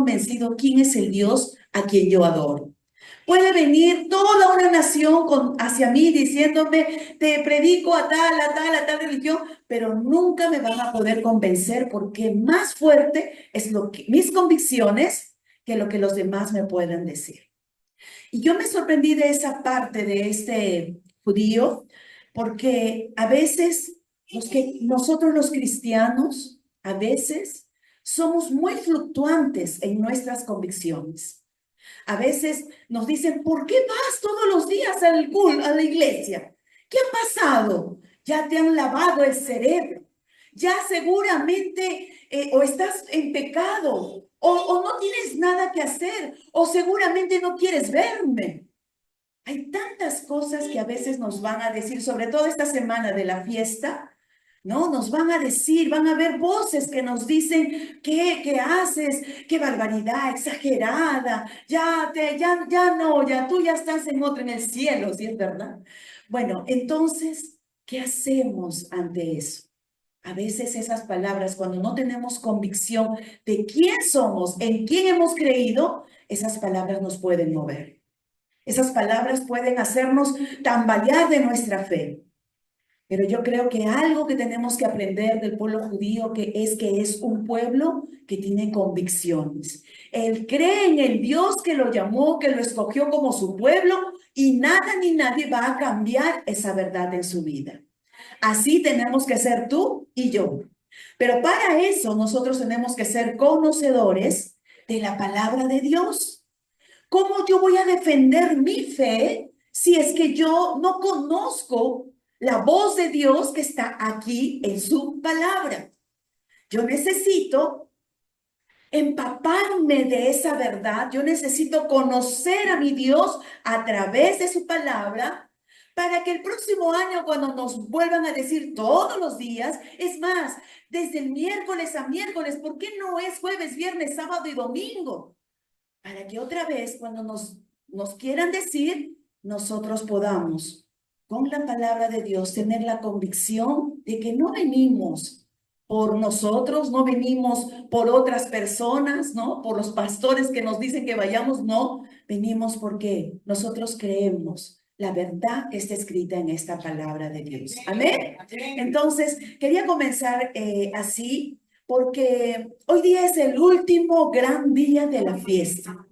convencido quién es el Dios a quien yo adoro. Puede venir toda una nación hacia mí diciéndome, te predico a tal religión, pero nunca me van a poder convencer porque más fuerte es mis convicciones que lo que los demás me puedan decir. Y yo me sorprendí de esa parte de este judío, porque a veces nosotros los cristianos, a veces somos muy fluctuantes en nuestras convicciones. A veces nos dicen, ¿por qué vas todos los días a la iglesia? ¿Qué ha pasado? Ya te han lavado el cerebro. Ya seguramente o estás en pecado o no tienes nada que hacer o seguramente no quieres verme. Hay tantas cosas que a veces nos van a decir, sobre todo esta semana de la fiesta, ¿no? Nos van a decir, van a haber voces que nos dicen, ¿qué haces? ¡Qué barbaridad, exagerada! Ya no, ya tú ya estás en el cielo, ¿sí es verdad? Bueno, entonces, ¿qué hacemos ante eso? A veces esas palabras, cuando no tenemos convicción de quién somos, en quién hemos creído, esas palabras nos pueden mover. Esas palabras pueden hacernos tambalear de nuestra fe. Pero yo creo que algo que tenemos que aprender del pueblo judío que es un pueblo que tiene convicciones. Él cree en el Dios que lo llamó, que lo escogió como su pueblo y nada ni nadie va a cambiar esa verdad en su vida. Así tenemos que ser tú y yo. Pero para eso nosotros tenemos que ser conocedores de la palabra de Dios. ¿Cómo yo voy a defender mi fe si es que yo no conozco la voz de Dios que está aquí en su palabra? Yo necesito empaparme de esa verdad. Yo necesito conocer a mi Dios a través de su palabra para que el próximo año, cuando nos vuelvan a decir todos los días, es más, desde el miércoles a miércoles, ¿por qué no es jueves, viernes, sábado y domingo? Para que otra vez, cuando nos quieran decir, nosotros podamos, con la palabra de Dios, tener la convicción de que no venimos por nosotros, no venimos por otras personas, ¿no? Por los pastores que nos dicen que vayamos, no, venimos porque nosotros creemos la verdad que está escrita en esta palabra de Dios. Amén. Entonces, quería comenzar así porque hoy día es el último gran día de la fiesta.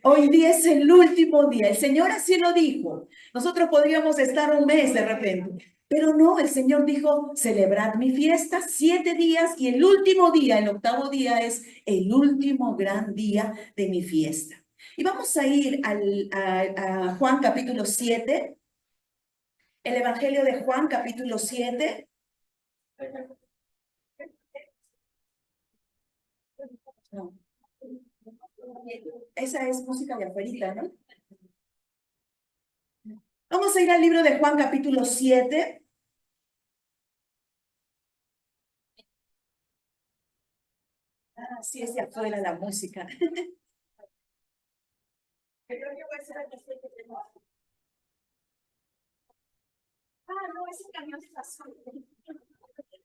Hoy día es el último día. El Señor así lo dijo. Nosotros podríamos estar un mes de repente, pero no, el Señor dijo, celebrad mi fiesta 7 días y el último día, el octavo día es el último gran día de mi fiesta. Y vamos a ir a Juan capítulo 7, el Evangelio de Juan capítulo 7. No. Esa es música de afuerita, ¿no? Vamos a ir al libro de Juan capítulo 7. Ah, sí, es de afuera la música.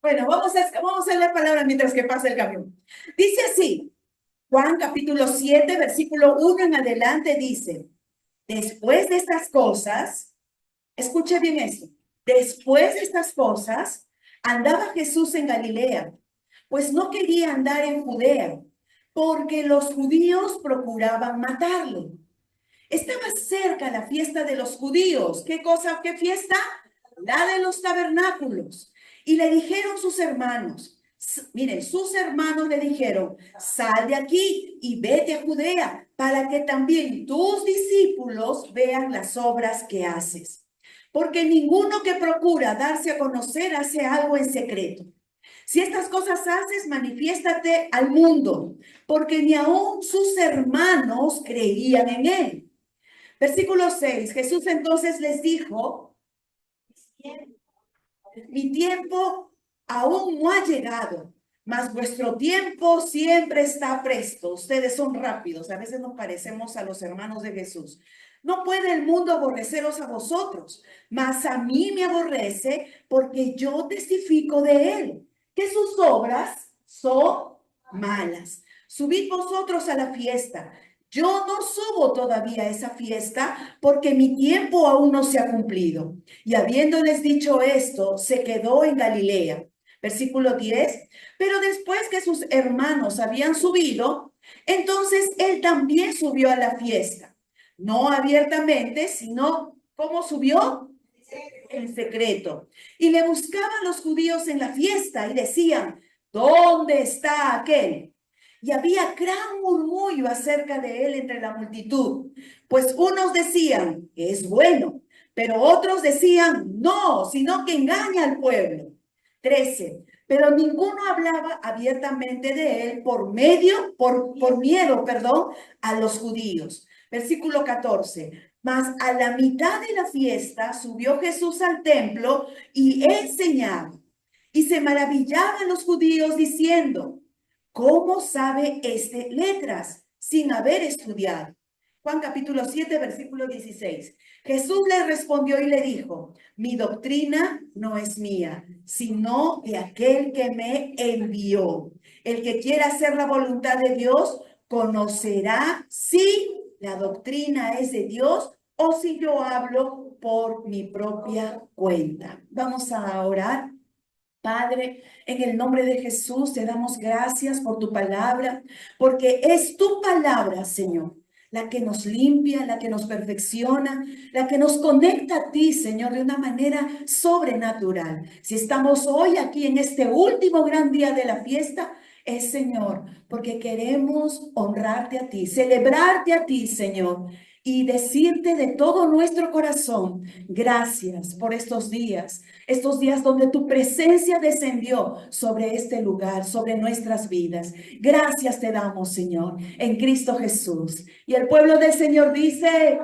Bueno, vamos a leer palabras mientras que pasa el camión. Dice así, Juan capítulo 7, versículo 1 en adelante dice, después de estas cosas, escuche bien esto, después de estas cosas, andaba Jesús en Galilea, pues no quería andar en Judea, porque los judíos procuraban matarlo. Estaba cerca la fiesta de los judíos. ¿Qué cosa? ¿Qué fiesta? La de los tabernáculos. Y le dijeron sus hermanos, miren, sus hermanos le dijeron, sal de aquí y vete a Judea para que también tus discípulos vean las obras que haces. Porque ninguno que procura darse a conocer hace algo en secreto. Si estas cosas haces, manifiéstate al mundo, porque ni aun sus hermanos creían en él. Versículo 6. Jesús entonces les dijo, mi tiempo aún no ha llegado, mas vuestro tiempo siempre está presto. Ustedes son rápidos, a veces nos parecemos a los hermanos de Jesús. No puede el mundo aborreceros a vosotros, mas a mí me aborrece porque yo testifico de él, que sus obras son malas. subid vosotros a la fiesta. Yo no subo todavía a esa fiesta porque mi tiempo aún no se ha cumplido. Y habiéndoles dicho esto, se quedó en Galilea. Versículo 10. Pero después que sus hermanos habían subido, entonces él también subió a la fiesta. No abiertamente, sino ¿cómo subió? En secreto. Y le buscaban los judíos en la fiesta y decían, ¿dónde está aquel? Y había gran murmullo acerca de él entre la multitud, pues unos decían, es bueno, pero otros decían, no, sino que engaña al pueblo. 13. Pero ninguno hablaba abiertamente de él por miedo, a los judíos. Versículo 14. Mas a la mitad de la fiesta subió Jesús al templo y enseñaba. Y se maravillaban los judíos diciendo, ¿cómo sabe este letras sin haber estudiado? Juan capítulo 7, versículo 16. Jesús le respondió y le dijo, mi doctrina no es mía, sino de aquel que me envió. El que quiera hacer la voluntad de Dios conocerá si la doctrina es de Dios o si yo hablo por mi propia cuenta. Vamos a orar. Padre, en el nombre de Jesús te damos gracias por tu palabra, porque es tu palabra, Señor, la que nos limpia, la que nos perfecciona, la que nos conecta a ti, Señor, de una manera sobrenatural. Si estamos hoy aquí en este último gran día de la fiesta, es, Señor, porque queremos honrarte a ti, celebrarte a ti, Señor, y decirte de todo nuestro corazón, gracias por estos días donde tu presencia descendió sobre este lugar, sobre nuestras vidas. Gracias te damos, Señor, en Cristo Jesús. Y el pueblo del Señor dice,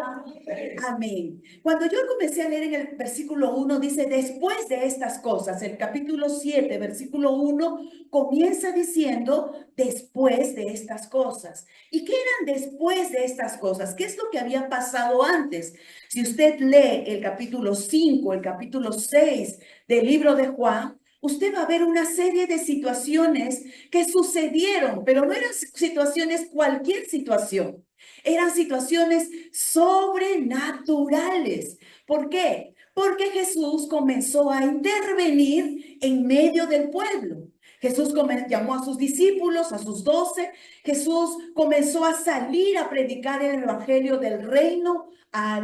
amén. Cuando yo comencé a leer en el versículo 1, dice, después de estas cosas, el capítulo 7, versículo 1, comienza diciendo, después de estas cosas. ¿Y qué eran después de estas cosas? ¿Qué es lo que había pasado antes? Si usted lee el capítulo 5, el capítulo 6 del libro de Juan, usted va a ver una serie de situaciones que sucedieron, pero no eran situaciones, cualquier situación. Eran situaciones sobrenaturales. ¿Por qué? Porque Jesús comenzó a intervenir en medio del pueblo. Jesús llamó a sus discípulos, a sus 12. Jesús comenzó a salir a predicar el evangelio del reino,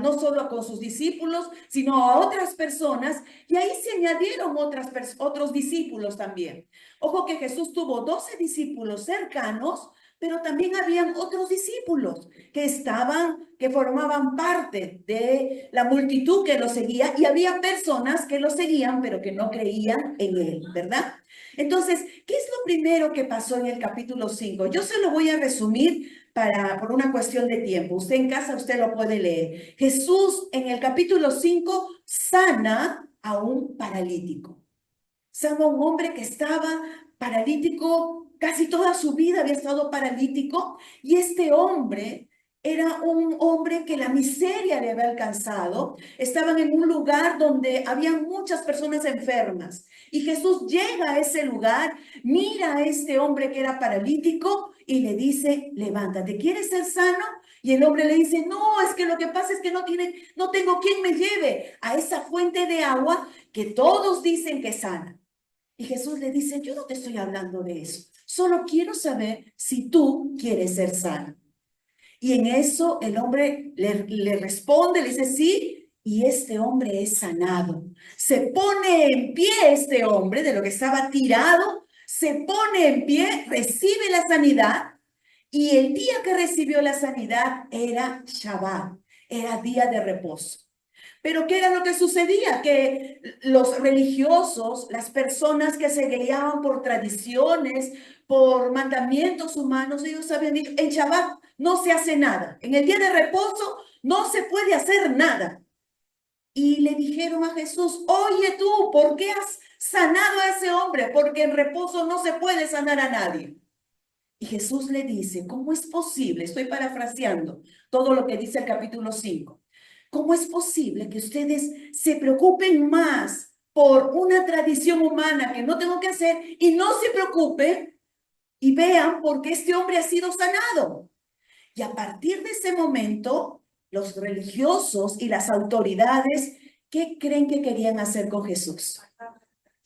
no solo con sus discípulos, sino a otras personas. Y ahí se añadieron otros discípulos también. Ojo que Jesús tuvo 12 discípulos cercanos, pero también habían otros discípulos que formaban parte de la multitud que lo seguía, y había personas que lo seguían, pero que no creían en él, ¿verdad? Entonces, ¿qué es lo primero que pasó en el capítulo 5? Yo se lo voy a resumir por una cuestión de tiempo. Usted en casa, usted lo puede leer. Jesús en el capítulo 5 sana a un paralítico. Sana a un hombre que estaba paralítico, casi toda su vida había estado paralítico, y este hombre era un hombre que la miseria le había alcanzado. Estaban en un lugar donde había muchas personas enfermas. Y Jesús llega a ese lugar, mira a este hombre que era paralítico y le dice, levántate, ¿quieres ser sano? Y el hombre le dice, no, es que lo que pasa es que no tengo quien me lleve a esa fuente de agua que todos dicen que sana. Y Jesús le dice, yo no te estoy hablando de eso. Solo quiero saber si tú quieres ser sano. Y en eso el hombre le responde, le dice, sí, y este hombre es sanado. Se pone en pie este hombre de lo que estaba tirado, se pone en pie, recibe la sanidad, y el día que recibió la sanidad era Shabbat, era día de reposo. Pero ¿qué era lo que sucedía? Que los religiosos, las personas que se guiaban por tradiciones, por mandamientos humanos, ellos habían dicho, en Shabbat no se hace nada. En el día de reposo no se puede hacer nada. Y le dijeron a Jesús, oye tú, ¿por qué has sanado a ese hombre? Porque en reposo no se puede sanar a nadie. Y Jesús le dice, ¿cómo es posible? Estoy parafraseando todo lo que dice el capítulo 5. ¿Cómo es posible que ustedes se preocupen más por una tradición humana que no tengo que hacer y no se preocupen y vean por qué este hombre ha sido sanado. Y a partir de ese momento, los religiosos y las autoridades, ¿qué creen que querían hacer con Jesús?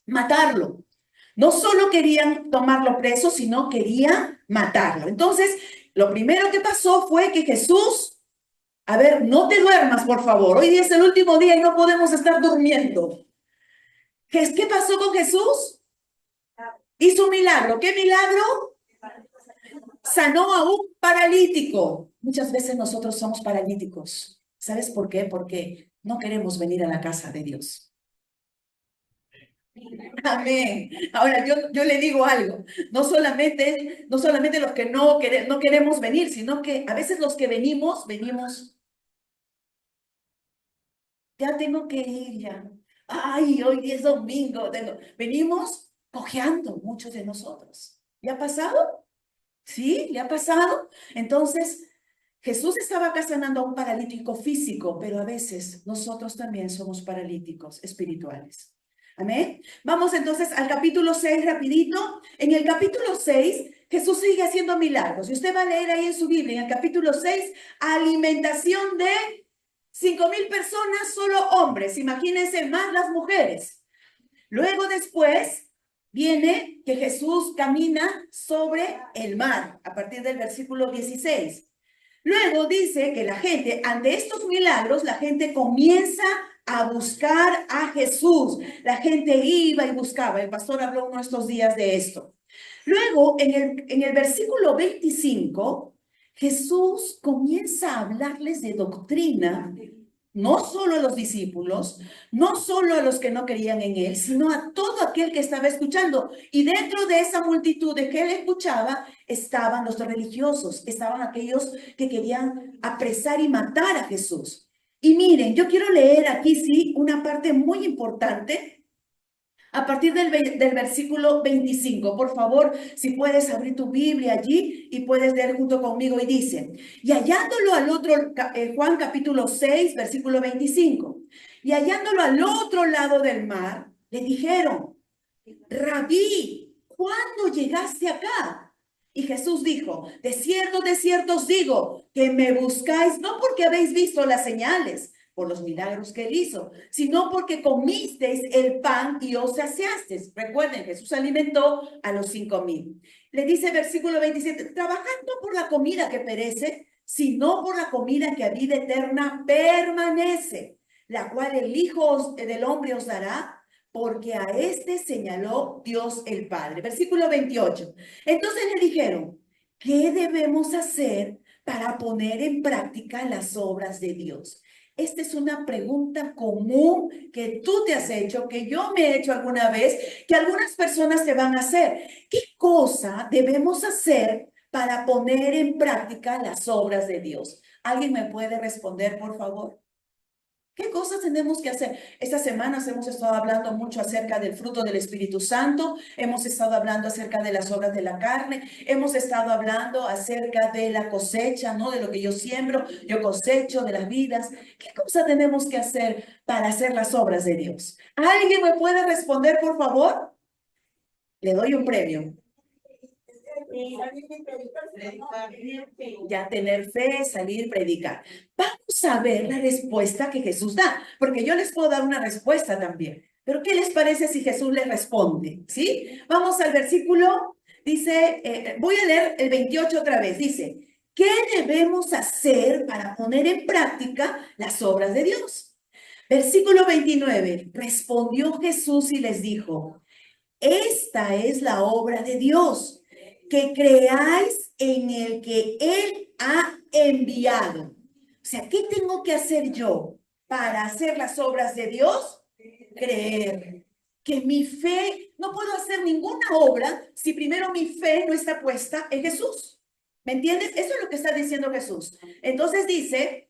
Matarlo. No solo querían tomarlo preso, sino querían matarlo. Entonces, lo primero que pasó fue que Jesús, a ver, no te duermas, por favor. Hoy día es el último día y no podemos estar durmiendo. ¿Qué pasó con Jesús? Hizo un milagro. ¿Qué milagro? Sanó a un paralítico. Muchas veces nosotros somos paralíticos. ¿Sabes por qué? Porque no queremos venir a la casa de Dios. Amén. Ahora yo le digo algo. No solamente los que no queremos venir, sino que a veces los que venimos, ya tengo que ir ya. Ay, hoy es domingo. Venimos cojeando muchos de nosotros. ¿Le ha pasado? ¿Sí? ¿Le ha pasado? Entonces, Jesús estaba acá sanando a un paralítico físico, pero a veces nosotros también somos paralíticos espirituales. Amén. Vamos entonces al capítulo 6 rapidito. En el capítulo 6 Jesús sigue haciendo milagros. Y usted va a leer ahí en su Biblia, en el capítulo 6 alimentación de 5,000 personas, solo hombres. Imagínense más las mujeres. Luego después viene que Jesús camina sobre el mar, a partir del versículo 16. Luego dice que la gente, ante estos milagros, la gente comienza a buscar a Jesús. La gente iba y buscaba. El pastor habló uno de estos días de esto. Luego, en el versículo 25, Jesús comienza a hablarles de doctrina, no solo a los discípulos, no solo a los que no creían en él, sino a todo aquel que estaba escuchando. Y dentro de esa multitud de que él escuchaba, estaban los religiosos, estaban aquellos que querían apresar y matar a Jesús. Y miren, yo quiero leer aquí, sí, una parte muy importante a partir del versículo 25. Por favor, si puedes abrir tu Biblia allí y puedes leer junto conmigo. Y dice, y hallándolo al otro, Juan capítulo 6, versículo 25. Y hallándolo al otro lado del mar, le dijeron, Rabí, ¿cuándo llegaste acá? Y Jesús dijo, de cierto os digo, que me buscáis no porque habéis visto las señales, por los milagros que él hizo, sino porque comisteis el pan y os saciasteis. Recuerden, Jesús alimentó a los 5,000. Le dice versículo 27, trabajando por la comida que perece, sino por la comida que a vida eterna permanece, la cual el Hijo del Hombre os dará, porque a este señaló Dios el Padre. Versículo 28. Entonces le dijeron, ¿qué debemos hacer para poner en práctica las obras de Dios? Esta es una pregunta común que tú te has hecho, que yo me he hecho alguna vez, que algunas personas te van a hacer. ¿Qué cosa debemos hacer para poner en práctica las obras de Dios? ¿Alguien me puede responder, por favor? ¿Qué cosas tenemos que hacer? Estas semanas hemos estado hablando mucho acerca del fruto del Espíritu Santo, hemos estado hablando acerca de las obras de la carne, hemos estado hablando acerca de la cosecha, ¿no? De lo que yo siembro, yo cosecho, de las vidas. ¿Qué cosa tenemos que hacer para hacer las obras de Dios? ¿Alguien me puede responder, por favor? Le doy un premio. Ya tener fe, salir, predicar. Vamos a ver la respuesta que Jesús da, porque yo les puedo dar una respuesta también. Pero ¿qué les parece si Jesús les responde? ¿Sí? Vamos al versículo, dice, voy a leer el 28 otra vez, dice, ¿qué debemos hacer para poner en práctica las obras de Dios? Versículo 29, respondió Jesús y les dijo, esta es la obra de Dios, que creáis en el que Él ha enviado. O sea, ¿qué tengo que hacer yo para hacer las obras de Dios? Creer. Que mi fe, no puedo hacer ninguna obra si primero mi fe no está puesta en Jesús. ¿Me entiendes? Eso es lo que está diciendo Jesús. Entonces dice,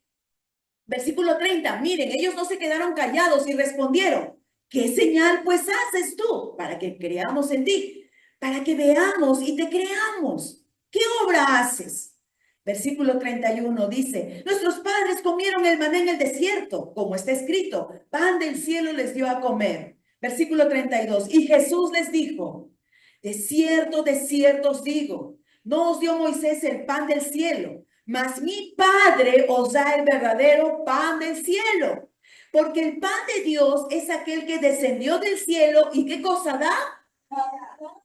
versículo 30, miren, ellos no se quedaron callados y respondieron, ¿qué señal pues haces tú para que creamos en ti? Para que veamos y te creamos. ¿Qué obra haces? Versículo 31 dice, nuestros padres comieron el maná en el desierto, como está escrito, pan del cielo les dio a comer. Versículo 32, y Jesús les dijo, De cierto os digo, no os dio Moisés el pan del cielo, mas mi Padre os da el verdadero pan del cielo. Porque el pan de Dios es aquel que descendió del cielo y ¿qué cosa da?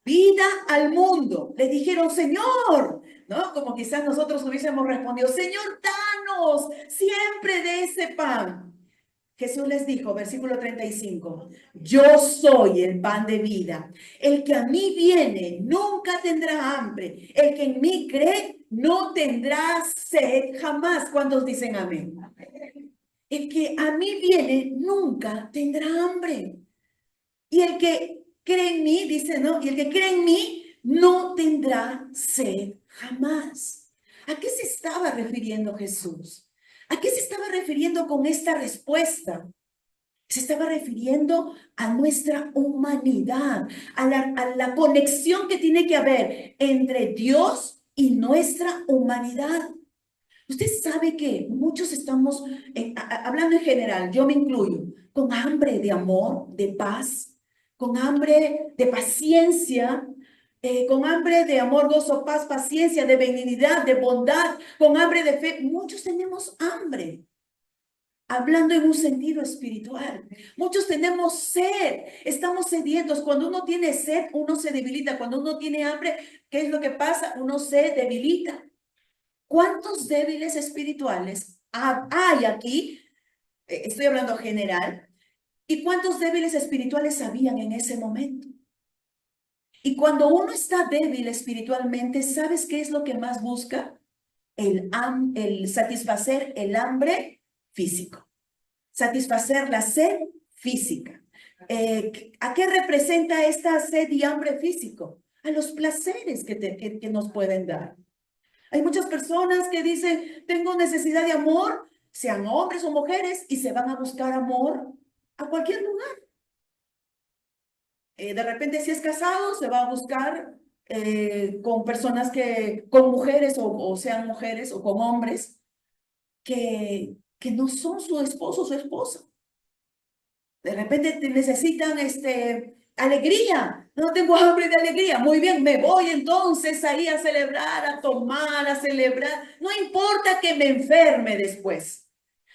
Vida al mundo. Le dijeron, Señor, ¿no? Como quizás nosotros hubiésemos respondido, Señor, danos siempre de ese pan. Jesús les dijo, versículo 35, yo soy el pan de vida. El que a mí viene nunca tendrá hambre. El que en mí cree no tendrá sed jamás. ¿Cuántos dicen amén? El que a mí viene nunca tendrá hambre. Y el que cree en mí, dice, ¿no? Y el que cree en mí no tendrá sed jamás. ¿A qué se estaba refiriendo Jesús? ¿A qué se estaba refiriendo con esta respuesta? Se estaba refiriendo a nuestra humanidad, a la conexión que tiene que haber entre Dios y nuestra humanidad. Usted sabe que muchos estamos, hablando en general, yo me incluyo, con hambre de amor, de paz, con hambre de paciencia, con hambre de amor, gozo, paz, paciencia, de benignidad, de bondad, con hambre de fe. Muchos tenemos hambre, hablando en un sentido espiritual. Muchos tenemos sed, estamos sedientos. Cuando uno tiene sed, uno se debilita. Cuando uno tiene hambre, ¿qué es lo que pasa? Uno se debilita. ¿Cuántos débiles espirituales hay aquí? Estoy hablando general. ¿Y cuántos débiles espirituales habían en ese momento? Y cuando uno está débil espiritualmente, ¿sabes qué es lo que más busca? El satisfacer el hambre físico, satisfacer la sed física. ¿A qué representa esta sed y hambre físico? A los placeres que nos pueden dar. Hay muchas personas que dicen, tengo necesidad de amor, sean hombres o mujeres, y se van a buscar amor a cualquier lugar. De repente, si es casado, se va a buscar con personas con mujeres o sean mujeres o con hombres que no son su esposo o su esposa. De repente te necesitan alegría. No tengo hambre de alegría. Muy bien, me voy entonces ahí a celebrar, a tomar, a celebrar. No importa que me enferme después.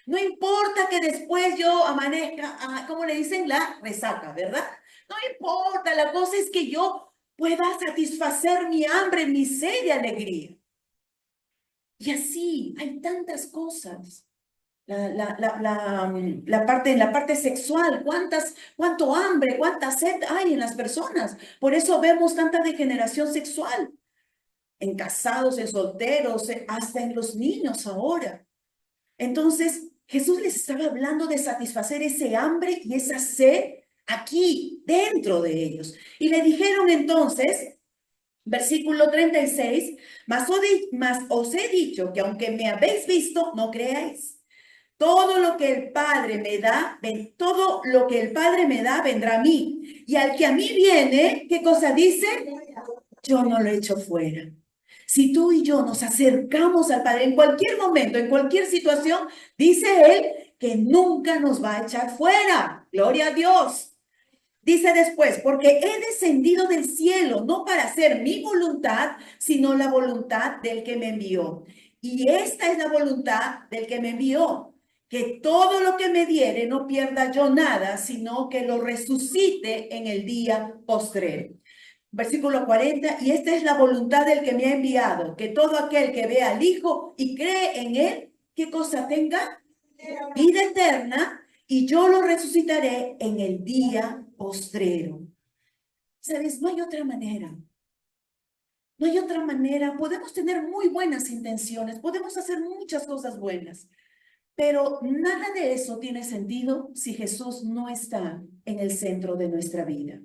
No importa que después yo amanezca, ¿cómo le dicen? La resaca, ¿verdad? No importa, la cosa es que yo pueda satisfacer mi hambre, mi sed de alegría. Y así hay tantas cosas. La parte sexual, cuánto hambre, cuánta sed hay en las personas. Por eso vemos tanta degeneración sexual en casados, en solteros, hasta en los niños ahora. Entonces, Jesús les estaba hablando de satisfacer ese hambre y esa sed aquí, dentro de ellos. Y le dijeron entonces, versículo 36, mas os he dicho que aunque me habéis visto, no creáis. Todo lo que el Padre me da, todo lo que el Padre me da vendrá a mí. Y al que a mí viene, ¿qué cosa dice? Yo no lo echo fuera. Si tú y yo nos acercamos al Padre en cualquier momento, en cualquier situación, dice Él que nunca nos va a echar fuera. Gloria a Dios. Dice después, porque he descendido del cielo, no para hacer mi voluntad, sino la voluntad del que me envió. Y esta es la voluntad del que me envió, que todo lo que me diere no pierda yo nada, sino que lo resucite en el día postrero. Versículo 40, y esta es la voluntad del que me ha enviado, que todo aquel que vea al Hijo y cree en él, ¿qué cosa tenga? Vida eterna, y yo lo resucitaré en el día postrero. ¿Sabes? No hay otra manera. No hay otra manera. Podemos tener muy buenas intenciones, podemos hacer muchas cosas buenas, pero nada de eso tiene sentido si Jesús no está en el centro de nuestra vida.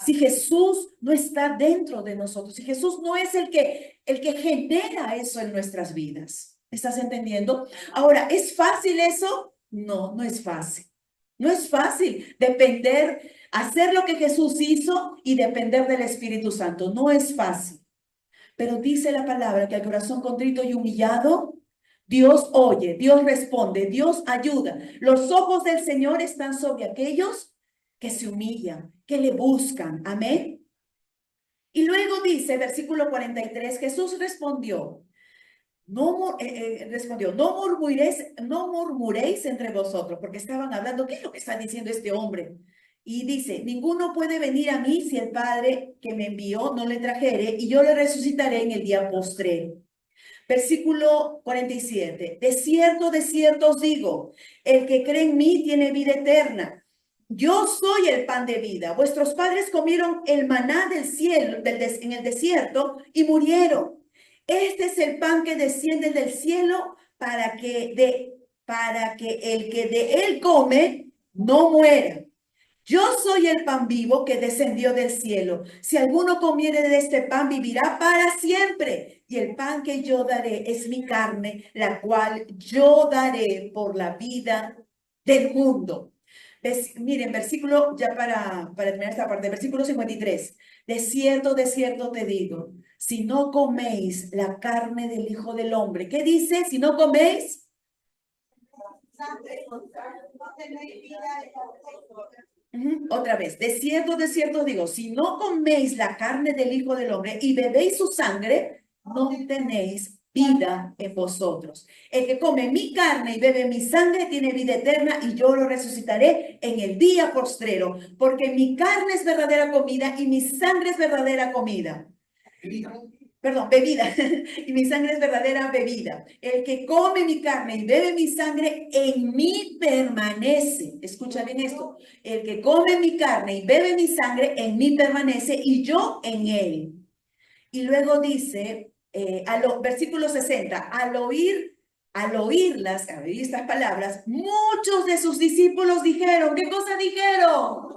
Si Jesús no está dentro de nosotros, si Jesús no es el que genera eso en nuestras vidas. ¿Estás entendiendo? Ahora, ¿es fácil eso? No, no es fácil. No es fácil depender, hacer lo que Jesús hizo y depender del Espíritu Santo. No es fácil. Pero dice la palabra que al corazón contrito y humillado, Dios oye, Dios responde, Dios ayuda. Los ojos del Señor están sobre aquellos que se humillan, que le buscan. Amén. Y luego dice, versículo 43, Jesús respondió, no murmuréis entre vosotros, porque estaban hablando, ¿qué es lo que está diciendo este hombre? Y dice, ninguno puede venir a mí si el Padre que me envió no le trajere, y yo le resucitaré en el día postrero. Versículo 47. De cierto os digo, el que cree en mí tiene vida eterna. Yo soy el pan de vida. Vuestros padres comieron el maná del cielo en el desierto y murieron. Este es el pan que desciende del cielo para que el que de él come no muera. Yo soy el pan vivo que descendió del cielo. Si alguno comiere de este pan, vivirá para siempre. Y el pan que yo daré es mi carne, la cual yo daré por la vida del mundo. Miren, versículo, ya para terminar esta parte, versículo 53. De cierto te digo, si no coméis la carne del Hijo del Hombre, ¿qué dice? Si no coméis... Otra vez, de cierto digo, si no coméis la carne del Hijo del Hombre y bebéis su sangre, no tenéis vida en vosotros. El que come mi carne y bebe mi sangre tiene vida eterna y yo lo resucitaré en el día postrero, porque mi carne es verdadera comida y mi sangre es verdadera comida. Perdón, bebida, y mi sangre es verdadera bebida. El que come mi carne y bebe mi sangre, en mí permanece. Escucha bien esto. El que come mi carne y bebe mi sangre, en mí permanece y yo en él. Y luego dice, versículo 60, al oír estas palabras, muchos de sus discípulos dijeron, ¿qué cosa dijeron?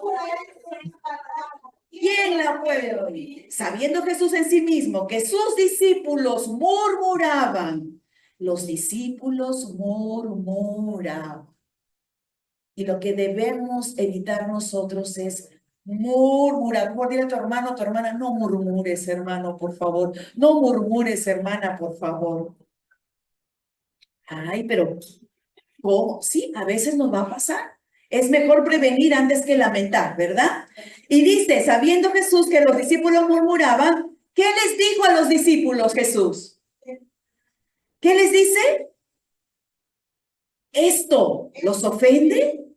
¿Quién la puede oír? Sabiendo Jesús en sí mismo que sus discípulos murmuraban, los discípulos murmuraban. Y lo que debemos evitar nosotros es murmurar. Por dile a tu hermano, a tu hermana, no murmures, hermano, por favor. No murmures, hermana, por favor. Ay, pero ¿cómo? Sí, a veces nos va a pasar. Es mejor prevenir antes que lamentar, ¿verdad? Y dice, sabiendo Jesús que los discípulos murmuraban, ¿qué les dijo a los discípulos Jesús? ¿Qué les dice? ¿Esto los ofende?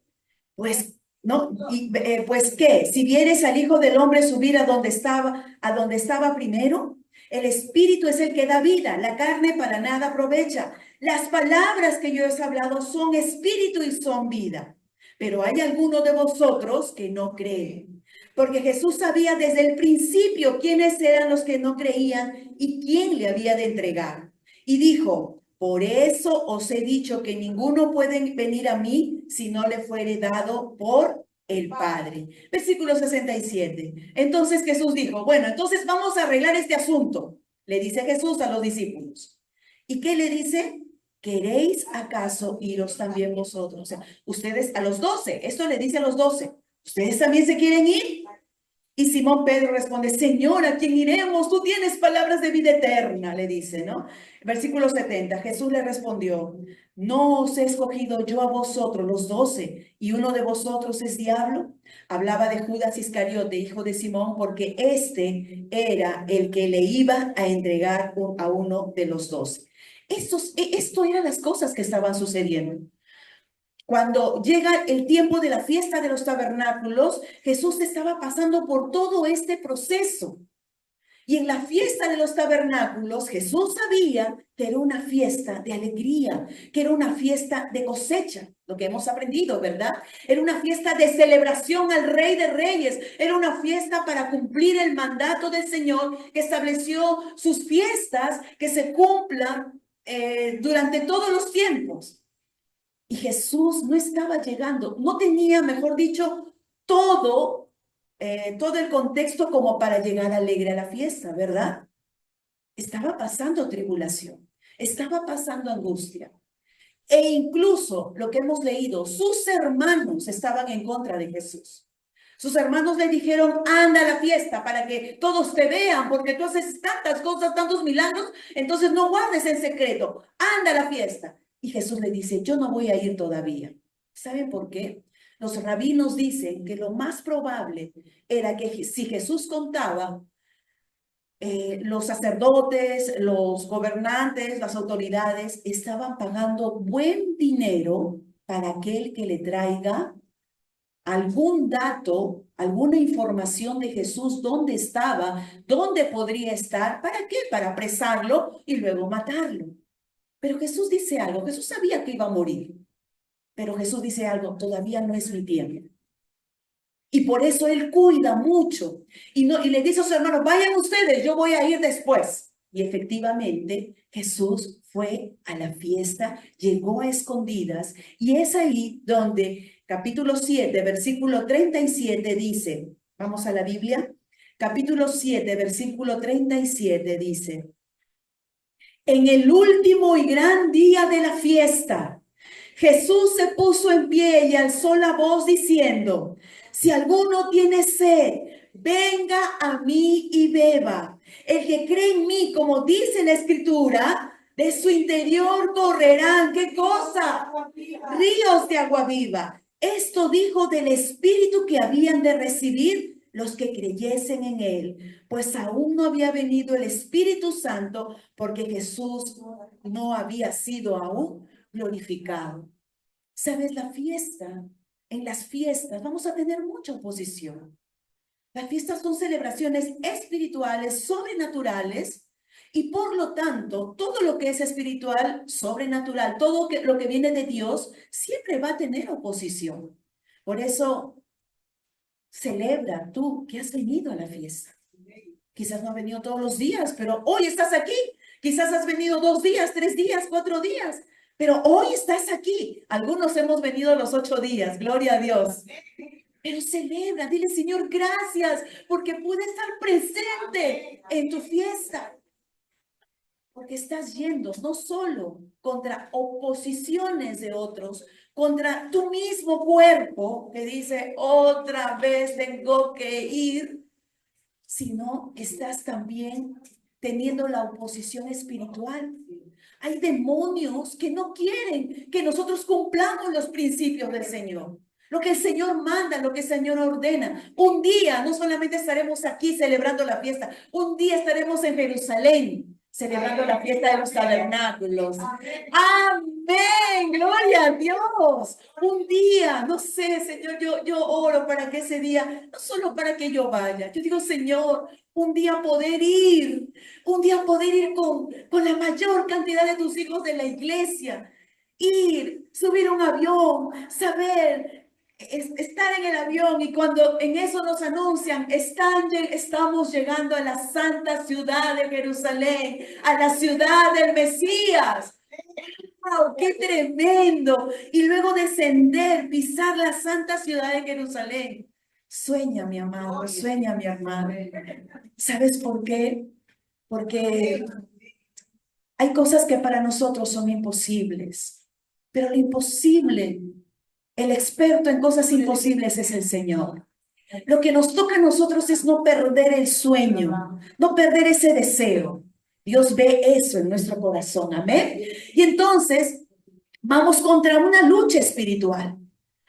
Pues, ¿no? Y, pues, ¿qué? Si vieres al Hijo del Hombre subir a donde estaba primero, el Espíritu es el que da vida, la carne para nada aprovecha. Las palabras que yo he hablado son espíritu y son vida. Pero hay algunos de vosotros que no creen. Porque Jesús sabía desde el principio quiénes eran los que no creían y quién le había de entregar. Y dijo, por eso os he dicho que ninguno puede venir a mí si no le fuere dado por el Padre. Versículo 67. Entonces Jesús dijo, bueno, entonces vamos a arreglar este asunto. Le dice Jesús a los discípulos. ¿Y qué le dice? ¿Queréis acaso iros también vosotros? O sea, ustedes a los 12, esto le dice a los 12, ¿ustedes también se quieren ir? Y Simón Pedro responde, Señor, ¿a quién iremos? Tú tienes palabras de vida eterna, le dice, ¿no? Versículo 70, Jesús le respondió, ¿no os he escogido yo a vosotros los 12 y uno de vosotros es diablo? Hablaba de Judas Iscariote, hijo de Simón, porque este era el que le iba a entregar a uno de los 12. Esto eran las cosas que estaban sucediendo. Cuando llega el tiempo de la fiesta de los tabernáculos, Jesús estaba pasando por todo este proceso. Y en la fiesta de los tabernáculos, Jesús sabía que era una fiesta de alegría, que era una fiesta de cosecha, lo que hemos aprendido, ¿verdad? Era una fiesta de celebración al Rey de Reyes, era una fiesta para cumplir el mandato del Señor que estableció sus fiestas que se cumplan durante todos los tiempos. Y Jesús no estaba llegando, no tenía, mejor dicho, todo el contexto como para llegar alegre a la fiesta, ¿verdad? Estaba pasando tribulación, estaba pasando angustia. E incluso lo que hemos leído, sus hermanos estaban en contra de Jesús. Sus hermanos le dijeron, anda a la fiesta para que todos te vean, porque tú haces tantas cosas, tantos milagros, entonces no guardes en secreto, anda a la fiesta. Y Jesús le dice, yo no voy a ir todavía. ¿Saben por qué? Los rabinos dicen que lo más probable era que si Jesús contaba los sacerdotes, los gobernantes, las autoridades estaban pagando buen dinero para aquel que le traiga algún dato, alguna información de Jesús, dónde estaba, dónde podría estar, ¿para qué? Para apresarlo y luego matarlo. Pero Jesús dice algo, Jesús sabía que iba a morir, pero Jesús dice algo, todavía no es mi tiempo. Y por eso él cuida mucho. Y le dice a sus hermanos, vayan ustedes, yo voy a ir después. Y efectivamente, Jesús fue a la fiesta, llegó a escondidas. Y es ahí donde capítulo 7, versículo 37 dice, vamos a la Biblia, capítulo 7, versículo 37 dice, en el último y gran día de la fiesta, Jesús se puso en pie y alzó la voz diciendo, si alguno tiene sed, venga a mí y beba. El que cree en mí, como dice la Escritura, de su interior correrán, ¿qué cosa? Ríos de agua viva. Esto dijo del Espíritu que habían de recibir los que creyesen en él, pues aún no había venido el Espíritu Santo porque Jesús no había sido aún glorificado. ¿Sabes? La fiesta, en las fiestas vamos a tener mucha oposición. Las fiestas son celebraciones espirituales, sobrenaturales, y por lo tanto, todo lo que es espiritual, sobrenatural, todo lo que viene de Dios, siempre va a tener oposición. Por eso, celebra tú que has venido a la fiesta. Quizás no has venido todos los días, pero hoy estás aquí. Quizás has venido 2 días, 3 días, 4 días, pero hoy estás aquí. Algunos hemos venido los 8 días, gloria a Dios. Pero celebra, dile, Señor, gracias, porque pude estar presente en tu fiesta. Porque estás yendo no solo contra oposiciones de otros, contra tu mismo cuerpo que dice, otra vez tengo que ir, sino estás también teniendo la oposición espiritual. Hay demonios que no quieren que nosotros cumplamos los principios del Señor. Lo que el Señor manda, lo que el Señor ordena. Un día no solamente estaremos aquí celebrando la fiesta, un día estaremos en Jerusalén celebrando la fiesta de los tabernáculos. Amén, gloria a Dios. Un día, no sé, Señor, yo oro para que ese día, no solo para que yo vaya, yo digo, Señor, un día poder ir con la mayor cantidad de tus hijos de la iglesia, ir, subir un avión, saber, estar en el avión y cuando en eso nos anuncian, estamos llegando a la santa ciudad de Jerusalén, a la ciudad del Mesías. ¡Wow! ¡Qué tremendo! Y luego descender, pisar la santa ciudad de Jerusalén. Sueña, mi amado, sueña, mi hermano. ¿Sabes por qué? Porque hay cosas que para nosotros son imposibles, pero lo imposible, el experto en cosas imposibles es el Señor. Lo que nos toca a nosotros es no perder el sueño, no perder ese deseo. Dios ve eso en nuestro corazón, amén. Y entonces vamos contra una lucha espiritual.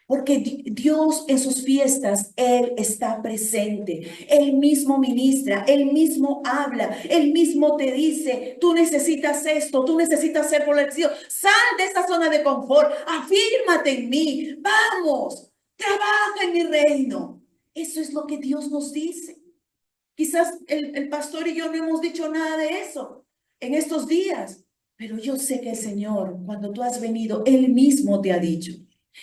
Porque Dios en sus fiestas, Él está presente. Él mismo ministra, Él mismo habla, Él mismo te dice, tú necesitas esto, tú necesitas ser fortalecido. Sal de esta zona de confort, afírmate en mí, vamos, trabaja en mi reino. Eso es lo que Dios nos dice. Quizás el pastor y yo no hemos dicho nada de eso en estos días, pero yo sé que el Señor, cuando tú has venido, Él mismo te ha dicho.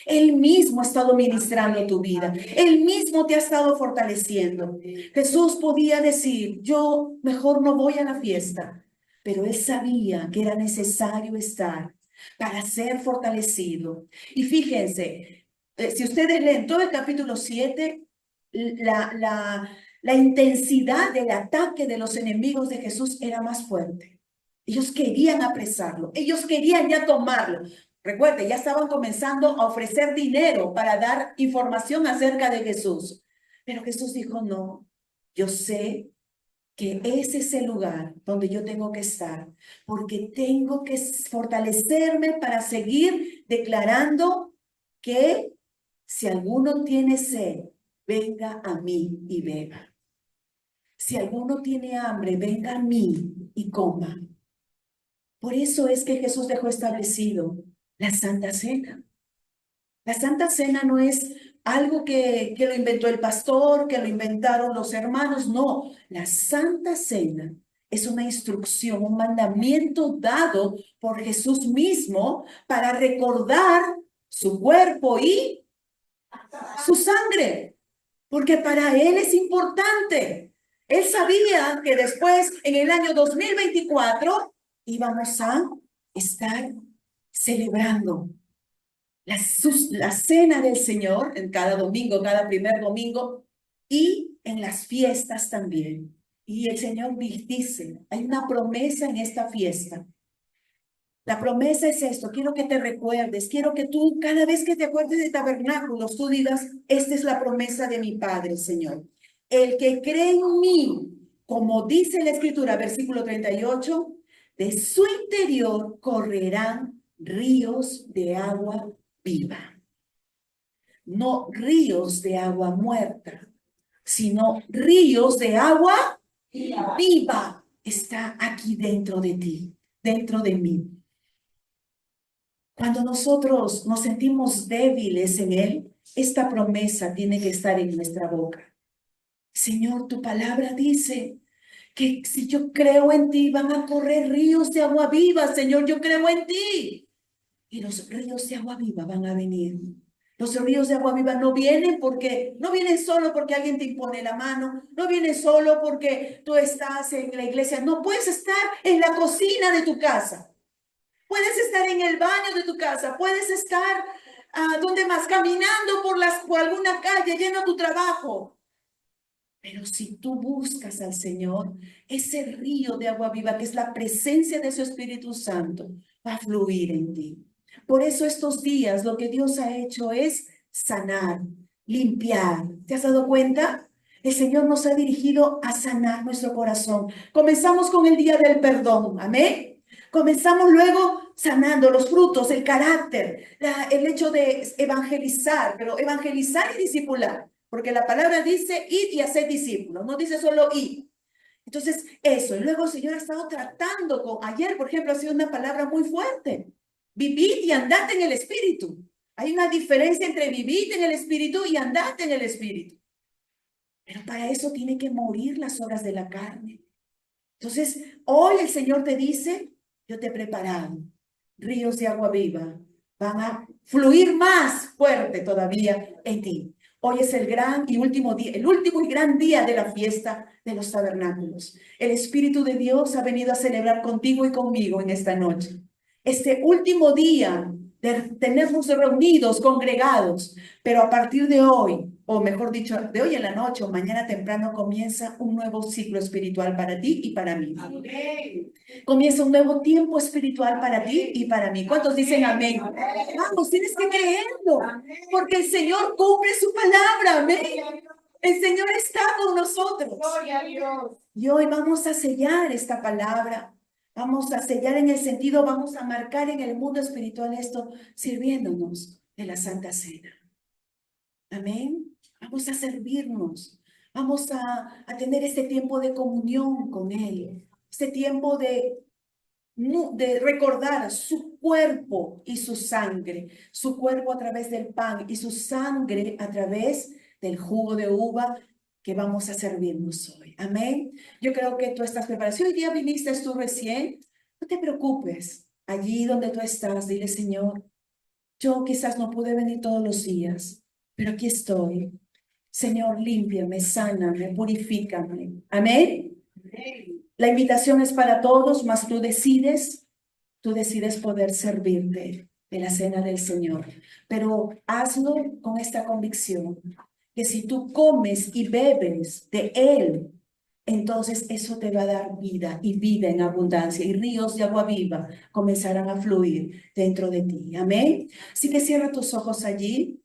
Él mismo ha estado ministrando tu vida. Él mismo te ha estado fortaleciendo. Jesús podía decir, yo mejor no voy a la fiesta, pero él sabía que era necesario estar para ser fortalecido. Y fíjense, si ustedes leen todo el capítulo 7, la intensidad del ataque de los enemigos de Jesús era más fuerte. Ellos querían apresarlo, ellos querían ya tomarlo. Recuerde, ya estaban comenzando a ofrecer dinero para dar información acerca de Jesús. Pero Jesús dijo, no, yo sé que ese es el lugar donde yo tengo que estar, porque tengo que fortalecerme para seguir declarando que si alguno tiene sed, venga a mí y beba. Si alguno tiene hambre, venga a mí y coma. Por eso es que Jesús dejó establecido la Santa Cena. La Santa Cena no es algo que lo inventó el pastor, que lo inventaron los hermanos, no. La Santa Cena es una instrucción, un mandamiento dado por Jesús mismo para recordar su cuerpo y su sangre, porque para él es importante. Él sabía que después, en el año 2024, íbamos a estar celebrando la cena del Señor en cada domingo, cada primer domingo, y en las fiestas también. Y el Señor dice, hay una promesa en esta fiesta. La promesa es esto, quiero que te recuerdes, quiero que tú cada vez que te acuerdes de tabernáculos, tú digas, esta es la promesa de mi Padre, Señor. El que cree en mí, como dice la Escritura, versículo 38, de su interior correrán ríos de agua viva. No ríos de agua muerta, sino ríos de agua viva. Está aquí dentro de ti, dentro de mí. Cuando nosotros nos sentimos débiles en Él, esta promesa tiene que estar en nuestra boca. Señor, tu palabra dice que si yo creo en ti, van a correr ríos de agua viva. Señor, yo creo en ti. Y los ríos de agua viva van a venir. Los ríos de agua viva no vienen solo porque alguien te impone la mano, no vienen solo porque tú estás en la iglesia. No, puedes estar en la cocina de tu casa. Puedes estar en el baño de tu casa, puedes estar donde más, caminando por alguna calle, yendo a tu trabajo. Pero si tú buscas al Señor, ese río de agua viva, que es la presencia de su Espíritu Santo, va a fluir en ti. Por eso estos días lo que Dios ha hecho es sanar, limpiar. ¿Te has dado cuenta? El Señor nos ha dirigido a sanar nuestro corazón. Comenzamos con el día del perdón. Amén. Comenzamos luego sanando los frutos, el carácter, el hecho de evangelizar, pero evangelizar y discipular, porque la palabra dice id y hacer discípulos, no dice solo id. Entonces, eso. Y luego el Señor ha estado tratando ayer, por ejemplo, ha sido una palabra muy fuerte. Vivid y andad en el Espíritu. Hay una diferencia entre vivir en el Espíritu y andar en el Espíritu. Pero para eso tiene que morir las obras de la carne. Entonces, hoy el Señor te dice, yo te he preparado ríos de agua viva, van a fluir más fuerte todavía en ti. Hoy es el gran y último día, el último y gran día de la fiesta de los tabernáculos. El Espíritu de Dios ha venido a celebrar contigo y conmigo en esta noche. Este último día de tenernos reunidos, congregados, pero a partir de hoy, o mejor dicho, de hoy en la noche o mañana temprano, comienza un nuevo ciclo espiritual para ti y para mí. Amén. Comienza un nuevo tiempo espiritual para ti y para mí. ¿Cuántos dicen amén? Vamos, tienes que creerlo, porque el Señor cumple su palabra. Amén. El Señor está con nosotros. Y hoy vamos a sellar esta palabra. Vamos a sellar en el sentido, vamos a marcar en el mundo espiritual esto, sirviéndonos de la Santa Cena. Amén. Vamos a servirnos. Vamos a tener este tiempo de comunión con Él. Este tiempo de recordar su cuerpo y su sangre. Su cuerpo a través del pan y su sangre a través del jugo de uva que vamos a servirnos hoy. Amén. Yo creo que tú estás preparado. Si hoy día viniste tú recién, no te preocupes. Allí donde tú estás, dile, Señor, yo quizás no pude venir todos los días, pero aquí estoy. Señor, límpiame, sáname, purifícame. Amén. La invitación es para todos, mas tú decides poder servirte de la cena del Señor. Pero hazlo con esta convicción, que si tú comes y bebes de Él, entonces eso te va a dar vida y vida en abundancia, y ríos de agua viva comenzarán a fluir dentro de ti. Amén. Así que cierra tus ojos allí.